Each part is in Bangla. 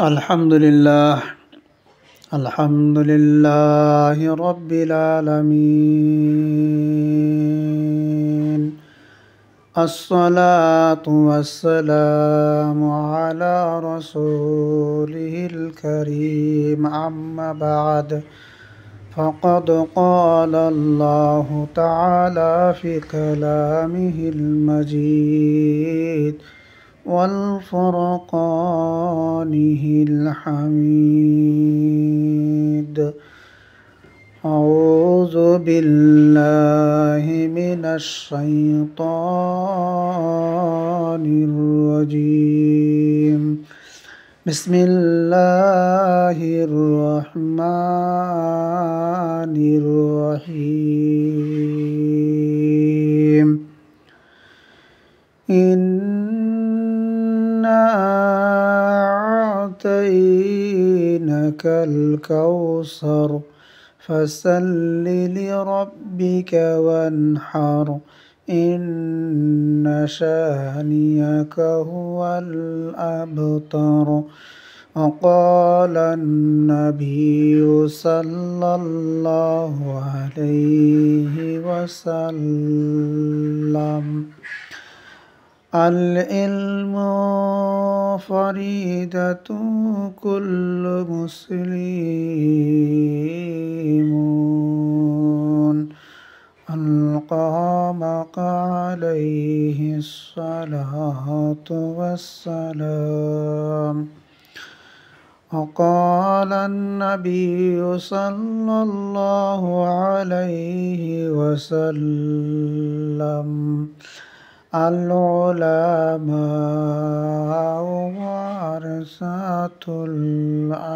আলহামদুলিল্লাহ আলহামদুলিল্লাহ রব্বিল আলামিন আসসালাতু ওয়াসসালামু আলা রাসূলিল কারীম আম্মা বা'দ فقد قال الله تعالى في كلامه المجيد والفرقانه الحميد أعوذ بالله من الشيطان الرجيم بسم الله الرحمن الرحيم إنا أعطيناك الكوثر فصل لربك وانحر إن شانئك هو الأبتر وقال النبي صلى الله عليه وسلم العلم فريدة كل مسلم القامك عليه الصلاة والسلام وقال النبي صلى الله عليه وسلم العلماء ورثة الأنبياء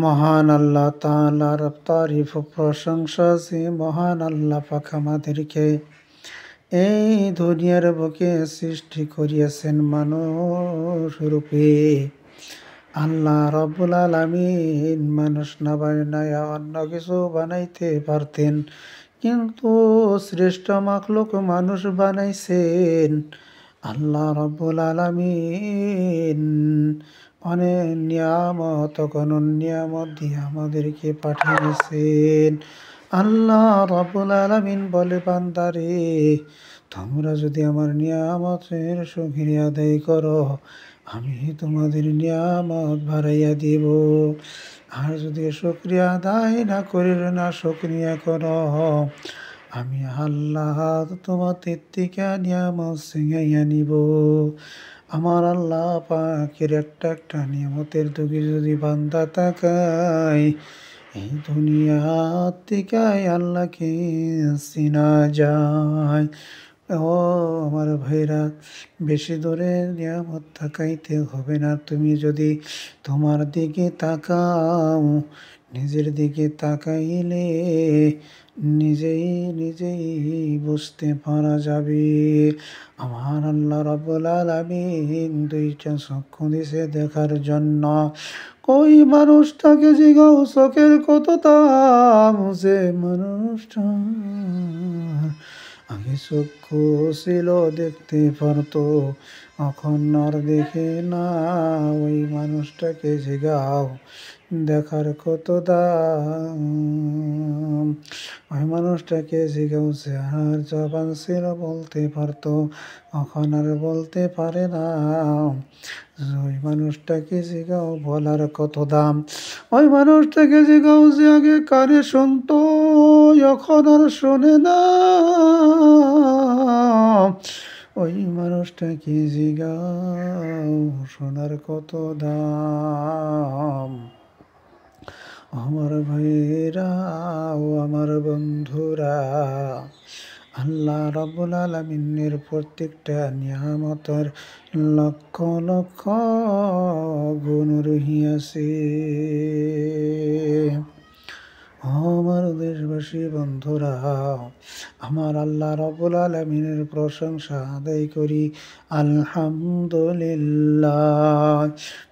মহান আল্লাহ তাআলার তারিফ ও প্রশংসা যে মহান আল্লাহ পাক আমাদেরকে এই দুনিয়ার বুকে সৃষ্টি করিয়াছেন মানুষ রূপে। আল্লাহ রব্বুল আলামিন মানুষ না বানায়া অন্য কিছু বানাইতে পারতেন, কিন্তু শ্রেষ্ঠ মাখলুক মানুষ বানাইছেন। আল্লাহ রব্বুল আলামিন অনেক নিয়ামত নিয়ামত দিয়ে আমাদেরকে পাঠিয়েছেন। আল্লাহ রব্বুল আলামিন বলে, বান্দারে তোমরা যদি আমার নিয়ামতের শুকরিয়া আদায় করো, আমি তোমাদের নিয়ামত বাড়াইয়া দিব। আর যদি শুকরিয়া আদায় না করে না শুকরিয়া করো, আমি আল্লাহ তোমাদের থেকে নিয়ামত ছিনাইয়া নিব। আমার আল্লাহ পাকের একটা একটা নিয়ামতের দিকে যদি বান্দা তাকায়, এই দুনিয়া থেকে আল্লাহকে চিনা যায়। ও আমার ভাইরা, বেশি দূরে নিয়ামত তাকাইতে হবে না। তুমি যদি তোমার দিকে তাকাও, নিজের দিকে তাকাইলে নিজেই বুঝতে পারা যাবে। আমার আল্লাহ রাব্বুল আলামিন দুইটা চক্ষু দিছে দেখার জন্য। কই মানুষটাকে জিগাও চোখের কত দাম, যে মানুষটা আগে চক্ষু ছিল দেখতে পারতো, এখন আর দেখে না। ওই মানুষটাকে জিগাও দেখার কত দাম। ওই মানুষটাকে জিগাও যে আর জবান ছিল বলতে পারতো, এখন আর বলতে পারে না। ওই মানুষটাকে জিগাও বলার কত দাম। ওই মানুষটাকে জিগাও যে আগে কানে শুনতো, এখন আর শোনে না। ওই মানুষটাকে জিগাও শোনার কত দাম। আমার ভাইরা ও আমার বন্ধুরা, আল্লাহ রাব্বুল আলামিনের প্রত্যেকটা নিয়ামতের লক্ষ লক্ষ গুণ রহিয়াছে। আমার দেশবাসী বন্ধুরা, আমার আল্লাহ রাব্বুল আলামিনের প্রশংসা আদায় করি আলহামদুলিল্লাহ।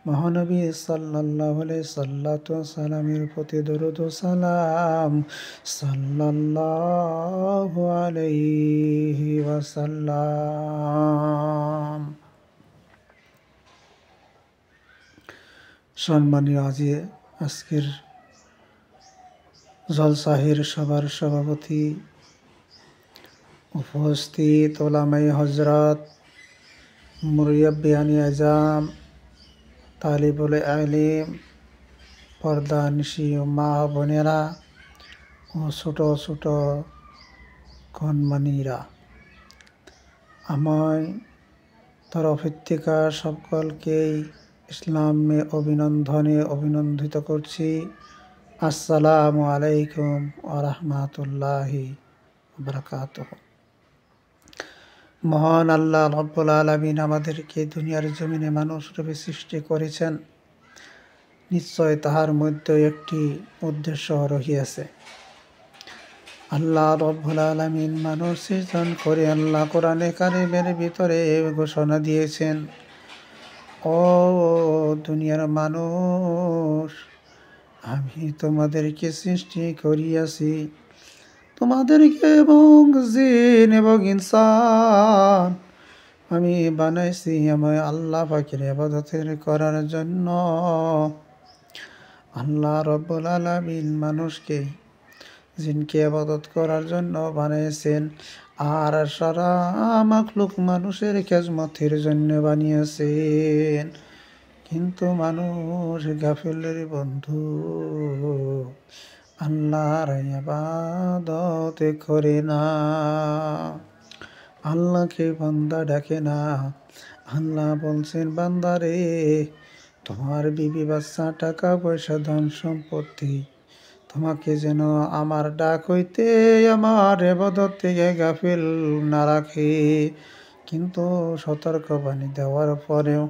মহানবী সাল্লাল্লাহু আলাইহি সাল্লামের প্রতি দরুদ ও সালাম সাল্লাল্লাহু আলাইহি ওয়াসাল্লাম। সম্মানীয় আজকের জলসাহের সভার সভাপতি, উপস্থিত ওলামায়ে হযরত, মুরব্বিয়ানে আযম, তালিবুল ইলম, পর্দানিশী মা বোনেরা ও ছোট ছোট কনমানিরা, আমায় তরফের থেকে সকলকেই ইসলামে অভিনন্দিত করছি। আসসালামু আলাইকুম ওয়া রাহমাতুল্লাহি ওয়া বারাকাতুহু। মহান আল্লাহ রাব্বুল আলামিন আমাদেরকে দুনিয়ার জমিনে মানুষ রূপে সৃষ্টি করেছেন। নিশ্চয় তাহার মধ্যে একটি উদ্দেশ্য রহিয়াছে। আল্লাহ রাব্বুল আলামিন মানুষ সৃজন করে আল্লাহ কোরআনে কারিমের ভিতরে ঘোষণা দিয়েছেন, ও দুনিয়ার মানুষ, আমি তোমাদেরকে সৃষ্টি করিয়াছি, তোমাদেরকে এবং জিন এবং ইনসান আমি বানাইছি আমার আল্লাহ পাকের ইবাদত করার জন্য। আল্লাহ রাব্বুল আলামিন মানুষকে জিনকে ইবাদত করার জন্য বানিয়েছেন, আর সারা মাখলুক মানুষের খেজমতের জন্য বানিয়েছেন। কিন্তু মানুষ গাফিলের বন্ধু, আল্লাহর ইবাদত করে না, আল্লাহকে বান্দা ডাকে না। আল্লাহ বলছেন, বান্দারে, তোমার বিবি বাচ্চা, টাকা পয়সা, ধন সম্পত্তি তোমাকে যেন আমার ডাক হইতে, আমার ইবাদত থেকে গাফিল না রাখে। কিন্তু সতর্কবাণী দেওয়ার পরেও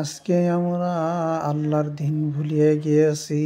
আজকে আমরা আল্লাহর দিন ভুলিয়ে গিয়েছি।